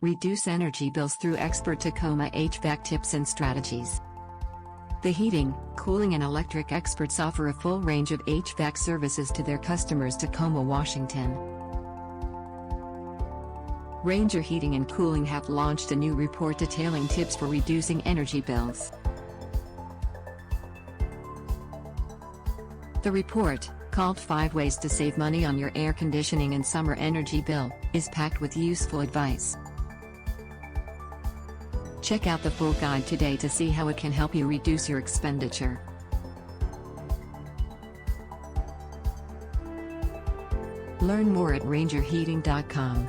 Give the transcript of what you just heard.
Reduce energy bills through expert Tacoma HVAC tips and strategies. The heating, cooling and electric experts offer a full range of HVAC services to their customers. Tacoma, Washington. Ranger Heating and Cooling have launched a new report detailing tips for reducing energy bills. The report, called 5 Ways to Save Money on Your Air Conditioning and Summer Energy Bill, is packed with useful advice. Check out the full guide today to see how it can help you reduce your expenditure. Learn more at rangerheating.com.